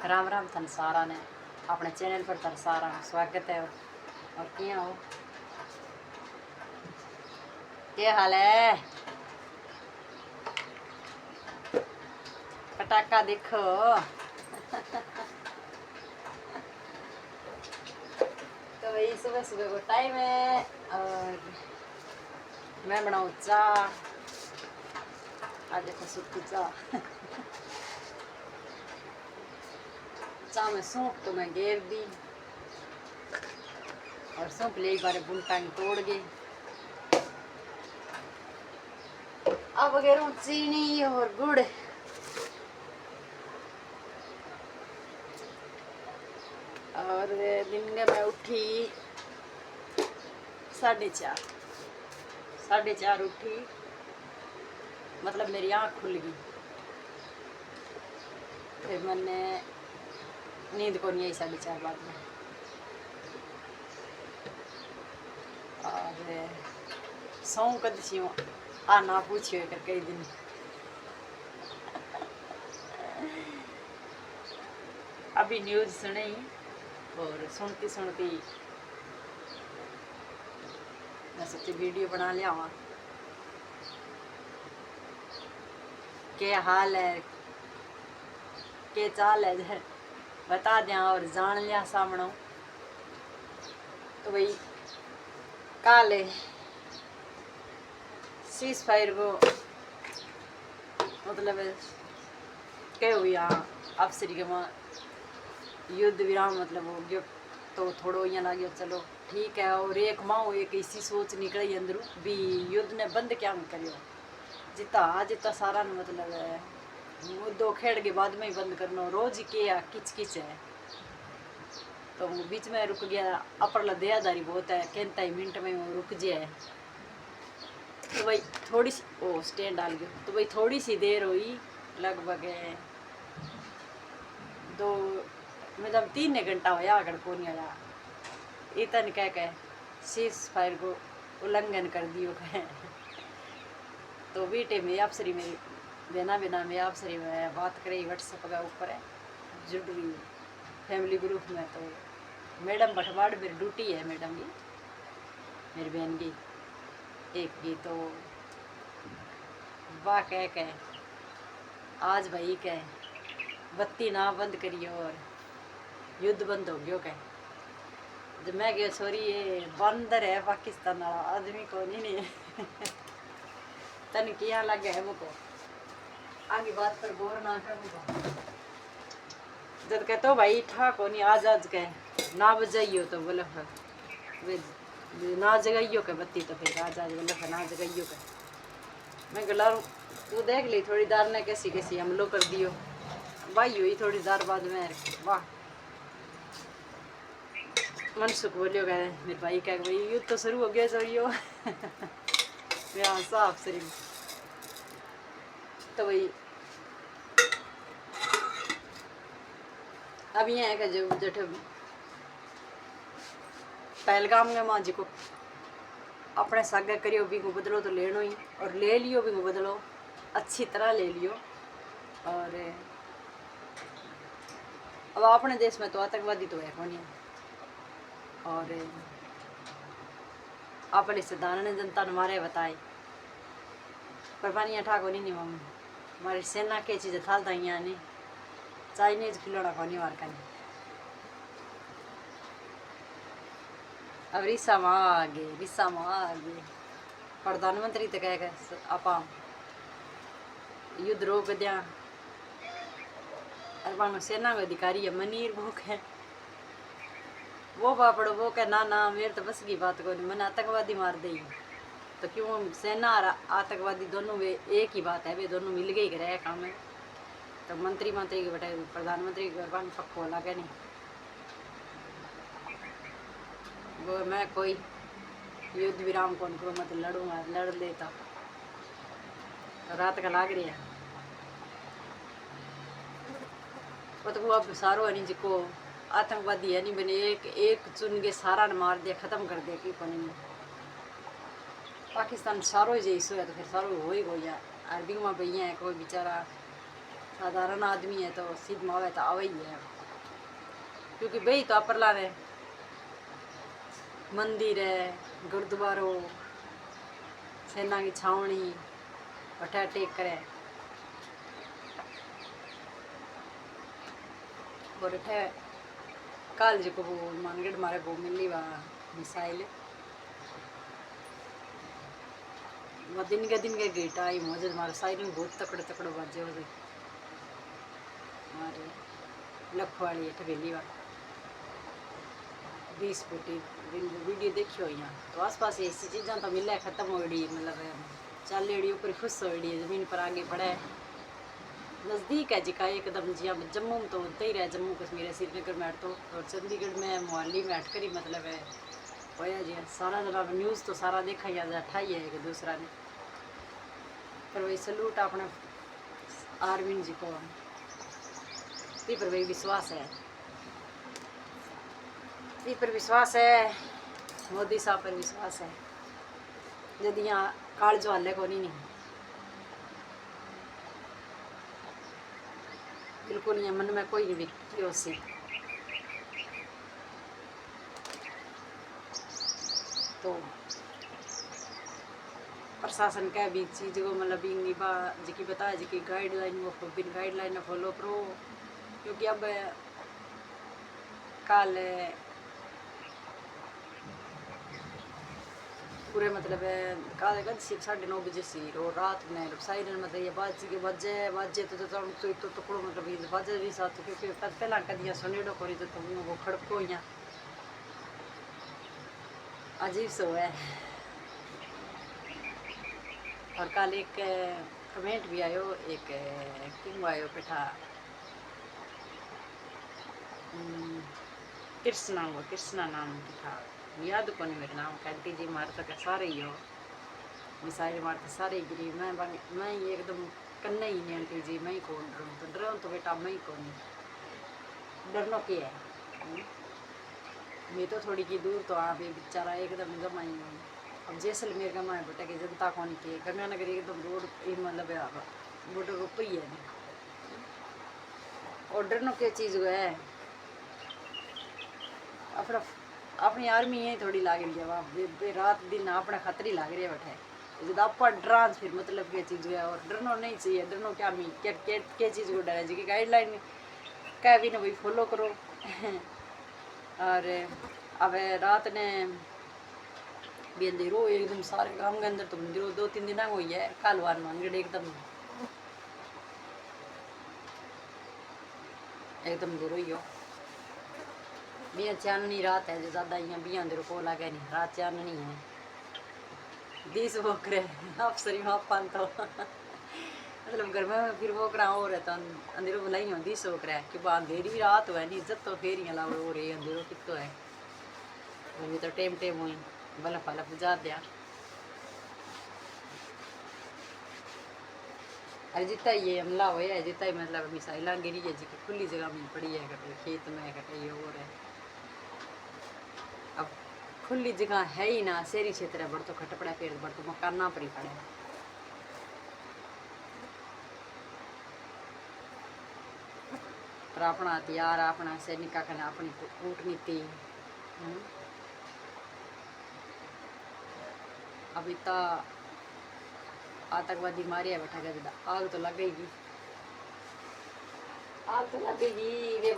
राम राम थन सारा ने अपने चैनल पर थन सारा स्वागत है। और क्या हो, क्या हाल है? पटाखा देखो। तो वही सुबह सुबह को टाइम है और मैं बनाऊँ चाय। आज देखो सूखी चाय। चाय में सौंफ तो मैं घेर दी और सौंफ ले बारे बुनटांग तोड़ गई। अब घेरूँ चीनी और गुड़। और दिन में मैं उठी 4:30। 4:30 उठी, मतलब मेरी आँख खुल गई। फिर मैंने नींद को नहीं आई 4:30 बाद में। और सौ कद सी आना पूछियो कर कई दिन। अभी न्यूज़ सुनी और सुनती सुनती मैं सोची वीडियो बना लिया वहाँ। क्या हाल है, क्या चाल है जर बता दिया और जान लिया सामने। तो भाई काले सीज फायर को मतलब क्या हुई यहाँ अफसरी के वहाँ युद्ध विराम मतलब हो गया। तो थोड़ो यहाँ लगे चलो ठीक है। और एक माँ एक ऐसी सोच निकली अंदरू भी युद्ध ने बंद क्या करियो, जितना सारा मतलब मुद्दों खेड़ के बाद में ही बंद करना। रोज किया किच किच है तो बीच में रुक गया। अपर दयादारी बहुत है, कहता ही मिनट में वो रुक जाए। तो भाई थोड़ी सी ओ स्टैंड डाल गया। तो भाई थोड़ी सी देर हुई, लगभग 2 मतलब 3 घंटा होया अगर को नहीं आया। इतन कह सीज फायर को उल्लंघन कर दियो कह। तो बेटे में अफसरी मेरी बिना में अफसरी में बात करी व्हाट्सएप का ऊपर है जुड़ रही फैमिली ग्रुप में। तो मैडम भटवाड़ मेरी ड्यूटी है, मैडम की मेरी बहन की एक की। तो वाह कह आज भाई कह बत्ती ना बंद करियो और युद्ध बंद हो गयो कह। जब मैं गया सॉरी ये बंदर है पाकिस्तान वाला आदमी को नहीं तन किया लगे है मुझको आगे बात पर गौर ना कर मुझको। जब कहते हो भाई ठा को नहीं आज कह ना बजाइयो तो बोले फिर ना जगाइयो के बत्ती तो फिर आज बोले फिर ना जगाइयो के। मैं गला तू देख ली थोड़ी देर ने कैसी कैसी हमलो कर दियो भाई हुई थोड़ी देर बाद में। वाह मनसुख बोलियो गए मेरे भाई कह भाई युद्ध तो शुरू हो गया सरियो। साफ शरीर तो भाई अब ये है कि जो जठ पहलगाम में माँ जी को अपने सागे करियो भी को बदलो तो लेनो ही और ले लियो भी को बदलो अच्छी तरह ले लियो। और अब अपने देश में तो आतंकवादी तो है कौन। और अपने साधारण जनता ने मारे बताए पर पानी ठाको नहीं मम्मी हमारी सेना के चीज़ था यहाँ नहीं चाइनीज खिलौना को नहीं मार का। अब रिसा आ गए प्रधानमंत्री तो कह आप युद्ध रोक दिया। और सेना का अधिकारी है मनीर भूख है वो बापड़ो वो कह ना मेरे तो बस की बात को नहीं मैंने आतंकवादी मार दी। तो क्यों सेना और आतंकवादी दोनों वे एक ही बात है, वे दोनों मिल गए रहे काम है। तो मंत्री के बेटे प्रधानमंत्री के घर पक्को लगे नहीं वो मैं कोई युद्ध विराम कौन करूँ मैं तो लड़ूंगा लड़ लेता। तो रात का लाग रही है वो तो वो अब सारो नहीं जिको आतंकवादी है नहीं बने एक चुन के सारा ने मार दिया खत्म कर दिया कि पानी में पाकिस्तान सारो जैसो है तो फिर सारो हो ही गया। अरबी में भैया है कोई बेचारा साधारण आदमी है तो सीध में आवे तो आवे ही है, क्योंकि भाई तो अपर लावे मंदिर है, गुरुद्वारो, सेना की छावनी अठा टेक करे और अठे काल जी को वो मानगढ़ मारे वो मिली वहाँ मिसाइल वो दिन के गेट आई मौजूद मारे साइड बहुत तकड़े तकड़े बाजे हो मारे लखवाड़ी अठे वेली वा 20 फुटी वीडियो देखियो यहाँ तो आस पास ऐसी चीज़ा तो मिले खत्म हो गई मतलब चल रही ऊपर खुश हो गई जमीन पर आगे बढ़े नज़दीक है जिका एकदम जी जम्मू में तो होता ही रहे, जम्मू कश्मीर है, श्रीनगर में तो और चंडीगढ़ में मोहाली में हट कर ही मतलब है होया जी सारा जनाब न्यूज़ तो सारा देखा ही अठाई है एक दूसरा ने, पर वही सलूट अपने आर्मी जी को ती पर वही विश्वास है, ती पर विश्वास है, मोदी साहब पर विश्वास है, यदि यहाँ काल जो हल्ले को नहीं बिल्कुल यहाँ मन में कोई नहीं बिकती हो सी तो प्रशासन का भी चीज़ को मतलब निभा जी बताया जी गाइडलाइन वो बिन गाइडलाइन फॉलो करो, क्योंकि अब कल पूरे मतलब कल 9:30 बजे सी और रात में साइरन मतलब ये बाजे तो टुकड़ो मतलब ये बाजे भी साथ, क्योंकि पहला कदिया सुनेड़ो कोरी तो वो खड़को यहाँ अजीब सो है। और कल एक कमेंट भी आयो एक किंग आयो बैठा कृष्णा नाम था याद को नहीं मेरे नाम कहती जी मारता का सारे ही हो मिसाइल मारते सारे गिरी मैं ये एकदम करना ही नहीं आंटी जी मैं ही कौन डरूँ तो बेटा मैं ही कौन डरना क्या है मैं तो थोड़ी की दूर तो आप ये बेचारा एकदम गमाई अब जैसलमेर का माए बेटा की जनता कौन की गंगानगर एकदम रोड मतलब बॉर्डर ऊपर ही है और डरना क्या चीज़ है अपना अपनी आर्मी यही थोड़ी लाग रही है वहाँ रात दिन अपने खतरी लाग रही है बैठे जब आप डांस फिर मतलब क्या चीज़ है और डरना नहीं चाहिए डरना क्या मी क्या चीज़ को डर है जी गाइडलाइन क्या भी ना वही फॉलो करो और अब रात ने भी अंधेरो एकदम सारे गाँव के अंदर तो अंधेरो 2-3 दिन हुई है कालवार मानगढ़ एकदम अंधेरो ही हो बिया चाननी रात है जो ज़्यादा यहाँ बिया अंधेरो को लगे नहीं रात चाननी है 20 वोकरे अफसरी वहाँ पान तो मतलब घर में फिर वोकरा हो रहा था अंधेरो बुलाई हो 20 वोकरा है कि अंधेरी भी रात हुआ नहीं इज्जत तो फिर यहाँ लाओ हो रही अंधेरो कितो है अभी तो टेम हुई बल्ब वल्ब बुझा दिया अरे जितना ये हमला हुआ है जितना ही मतलब मिसाइल गिरी है जी खुली जगह में पड़ी है कटे खेत में कटे ये हो रहा है अब खुली जगह है ही ना शहरी क्षेत्र है बड़ तो खट पड़ा पेड़ बड़ तो मकान ना पड़ी पड़े पर अपना हथियार अपना सैनिका का अपनी कूटनीति अब इतना आतंकवादी मारे है बैठा गया आग तो लगेगी वे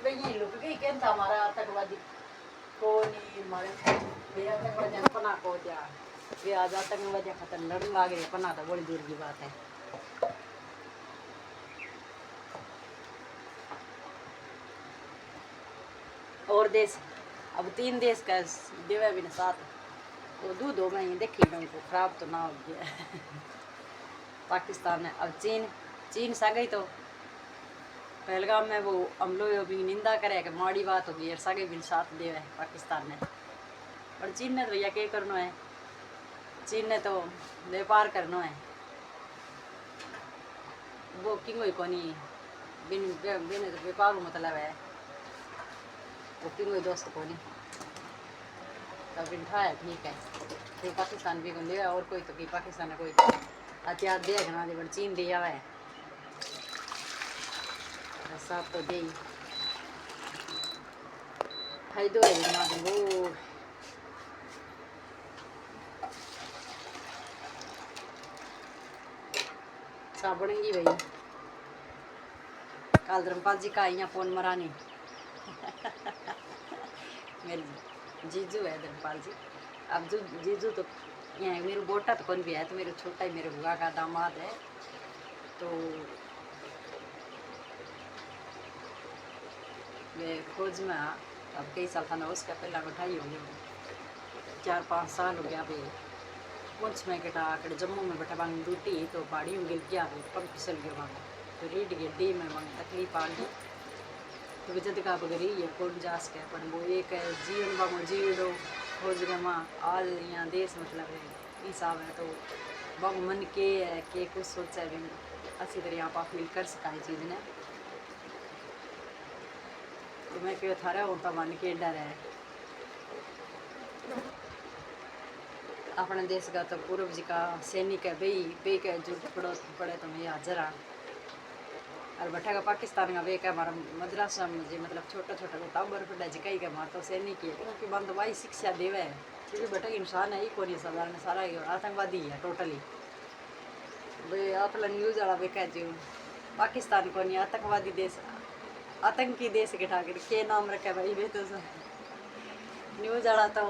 वे ये लुक गई कहता हमारा आतंकवादी को नहीं मारे वे आतंकवादी पना को दिया वे आज आतंकवादी खतर लड़ने लगे पना तो बड़ी दूर की बात है और देश अब 3 देश का देवे भी न साथ वो दूध हो गई देखी उनको खराब तो ना हो गया पाकिस्तान है अब चीन सा गई तो पहलगाम में वो हमलों भी निंदा करे कि माड़ी बात होगी और सगे भी साथ दे है पाकिस्तान ने और चीन ने तो भैया क्या करना है चीन ने तो व्यापार करना है वो किंग हुई कोनी बिन बिन तो व्यापार मतलब है वो किंग हुई दोस्त कोनी तब बिठा है ठीक है फिर पाकिस्तान भी ले और कोई तो कि पाकिस्तान ने कोई हथियार दे घना दे चीन दे आवा है साथ तो दे फायदो है दिमाग वो साबुनेंगी भाई काल धर्मपाल जी का यहाँ फोन मरानी मेरे जीजू है धर्मपाल जी। अब जो जीजू तो यहाँ मेरे बोटा तो कौन भी है तो मेरे छोटा ही मेरे बुआ का दामाद है तो मैं खोज में अब कई साल था ना उसका पहला मिठाई हो गया 4-5 साल हो गया भाई पुंछ में कटा आकड़े जम्मू में बैठा बांग ड्यूटी तो बाड़ी गिर गया पंप फिसल गया वहाँ तो रीड गड्डी में वहाँ तकलीफ आ गई तो जद का बगरी ये कौन जास के अपन वो एक जीवन बामो जीवड़ो खोज गया माँ आज यहाँ देश मतलब है हिसाब है तो बाबू मन के कुछ सोचा है भी अच्छी तरह आप फील कर सका चीज़ ने तो मैं क्यों थारा होता मन के डर है अपने देश का तो पूर्व जी का सैनिक है बे के जरूरत पड़े तो मैं हाजिर हाँ और बैठा का पाकिस्तान का वे का हमारा मद्रासा में जी मतलब छोटा छोटा को ताबर फटा जी कई का मार तो सैनिक है क्योंकि बंद वाई शिक्षा देवे है क्योंकि बैठा इंसान है ही कौन है साधारण सारा ही आतंकवादी है टोटली वे अपना न्यूज़ वाला वे कह जी पाकिस्तान को नहीं आतंकवादी देश आतंकी देश के ठाकर के नाम रखे भाई वे तो न्यूज़ वाला तो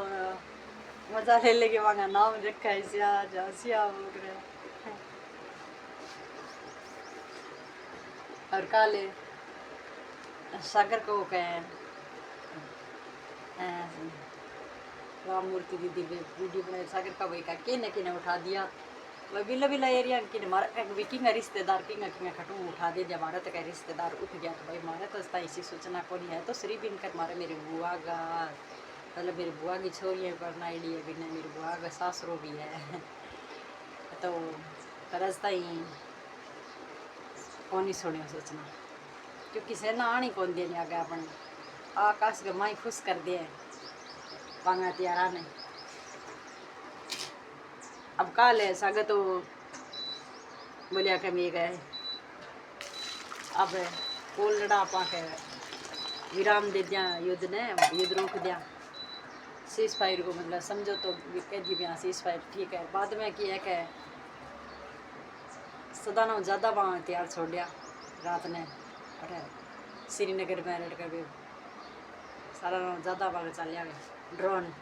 मजा ले लेके वहाँ नाम रखा है सिया और काले सागर को कहें राम मूर्ति दीदी वीडियो बनाए सागर का वही का किने उठा दिया वह बिल्ला बिल्ला एरिया कि हमारा विकिंग रिश्तेदार किंग खटू उठा दे जब भारत का रिश्तेदार उठ गया तो भाई मारे तो ऐसी सूचना को नहीं है तो श्री बिन कर मारे मेरे बुआ का मतलब मेरी बुआ की छोरी पढ़ना आईडी है बिना मेरी बुआ का सासरो भी है तो तरसता ही कौन ही सुने सोचना क्योंकि सेना आनी कौन दे नहीं आगे अपन आकाश के माई खुश कर दिए पांगा त्यारा ने अब काल है सागे तो बोलिया के मैं गए अब कोल लड़ा पाके विराम दे दिया युद्ध ने युद्ध रोक दिया सीज फायर को मतलब समझो तो कह दी यहाँ सीज फायर ठीक है बाद में कि है कि सदा ना ज़्यादा वहाँ तैयार छोड़ दिया रात ने अरे श्रीनगर में रेड कर भी सारा ना ज़्यादा वहाँ चल गया ड्रोन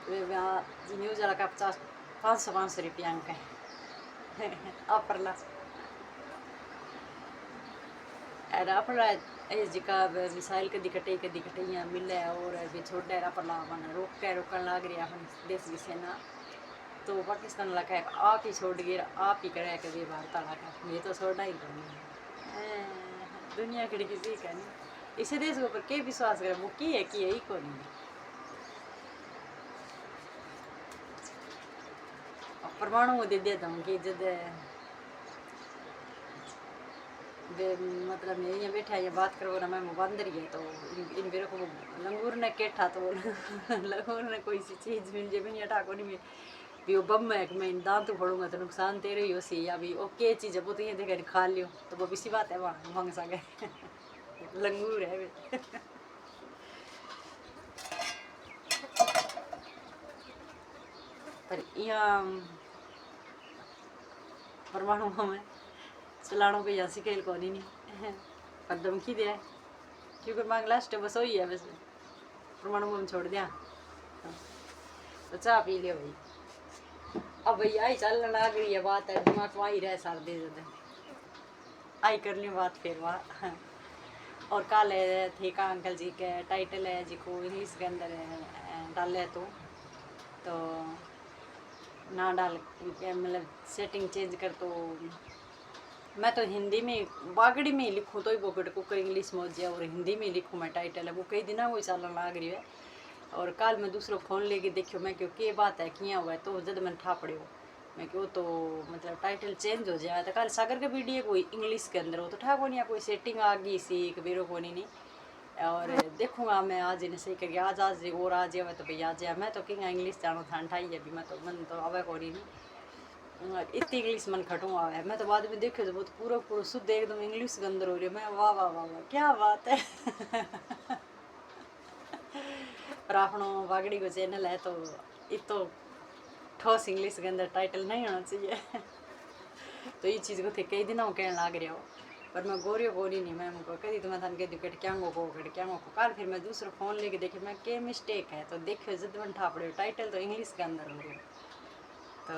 न्यूज़ वाला का 500 रुपया अंक है आप परला अरे अपना जिका मिसाइल कदी कटे यहाँ मिले और भी छोटे अपना मन रोकन लग रही अपन देश की सेना तो पाकिस्तान लगा है आप ही छोड़ गए आप ही करे कभी भारत लगा ये तो छोड़ना ही करनी दुनिया की किसी का नहीं इसे देश के ऊपर के विश्वास करे वो की है कि यही को नहीं परमाणु दे देता हूँ कि जब मतलब मैं यहाँ बैठा ये बात करो ना मैं बंदर ही है तो इन मेरे को लंगूर ने केठा तो लंगूर ने कोई सी चीज़ मिल जाए नहीं हटा को नहीं भी वो बम है कि मैं दांत फोड़ूंगा तो नुकसान तेरे ही हो सी या भी ओके चीज़ है वो तो ये देकर खा लियो तो वो भी सी बात है वहाँ मांग सके लंगूर है पर यहाँ परमाणु में चलानों पे यहाँ खेल को नहीं पर धमकी दिया है क्योंकि मांग लास्ट बस वही है वैसे परमाणु में छोड़ दिया तो चाह पी लियो भाई अब भैया आई चलने लग रही है बात है दिमाग वहाँ ही रहे सार दे देते आई कर ली बात फिर वहाँ और कल थे का अंकल जी के टाइटल है जी को इंग्लिश के अंदर डाले तो ना डाल के मतलब सेटिंग चेंज कर तो मैं तो हिंदी में बागड़ी में ही लिखूँ तो ही वो कुकर इंग्लिश में हो जाए और हिंदी में लिखूँ मैं टाइटल है वो कई दिन वो चलने लग रही है और कल मैं दूसरा फ़ोन लेके देखियो मैं क्यों क्या बात है किया हुआ है तो जब मैंने ठा पड़े हो मैं क्यों तो मतलब टाइटल चेंज हो जाए तो कल सागर का वीडियो कोई इंग्लिश के अंदर हो तो ठा को नहीं कोई सेटिंग आ गई सी कबीरों को नहीं और देखूँगा मैं आज इन्हें सही करके आज और आज जाए तो भाई आज जाए मैं तो क्या इंग्लिश जानो था ठाई है भी मैं तो मन तो आवे को नहीं इतनी इंग्लिश मन खटू आवे। मैं तो बाद में देखो तो बहुत पूरा पूरा शुद्ध एकदम इंग्लिश के अंदर हो रही है। मैं वाह वाह वाह वाह क्या बात है। पर आपनो वागड़ी को चैनल है तो इतो ठोस इंग्लिश के अंदर टाइटल नहीं होना चाहिए। तो ये चीज़ को थे कई दिन कहने लाग रहा हो, पर मैं गोरियो गोरी नहीं। मैं मुझको कही तो मैं थाने कह दूँ कट क्या को कट क्या को काल फिर मैं दूसरा फ़ोन लेके देखे मैं क्या मिस्टेक है तो देखो जद मन ठा पड़े टाइटल तो इंग्लिश के अंदर हो रही। तो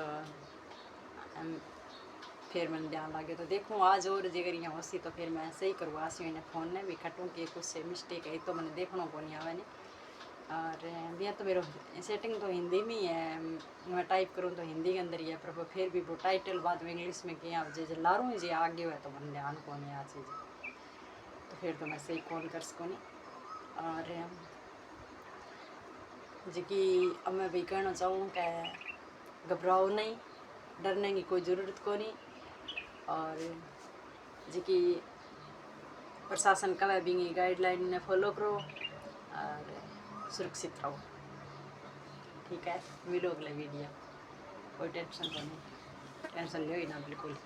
फिर मैंने ध्यान लगे तो देखूँ आज और जगह यहाँ होसी तो फिर मैं सही करवा सी इन्हें फ़ोन ने भी खटूँ कि कुछ से मिस्टेक है तो मैंने देखना को नहीं आवे नहीं। और भैया तो मेरा सेटिंग तो हिंदी में ही है, मैं टाइप करूँ तो हिंदी के अंदर ही है, पर फिर भी वो टाइटल बाद में इंग्लिश में किया जे लारूँ जी आगे हुआ तो मन ध्यान को नहीं आ चीज़ तो फिर तो मैं सही कॉल कर सकूँ नहीं। और जी कि अब मैं भी कहना चाहूँ कि घबराओ नहीं, डरने की कोई ज़रूरत को नहीं। और जी कि प्रशासन का भी गाइडलाइन ने फॉलो करो और सुरक्षित रहो। ठीक है, मिलो अगले वीडियो। कोई टेंशन तो नहीं, टेंशन लियो ही ना बिल्कुल।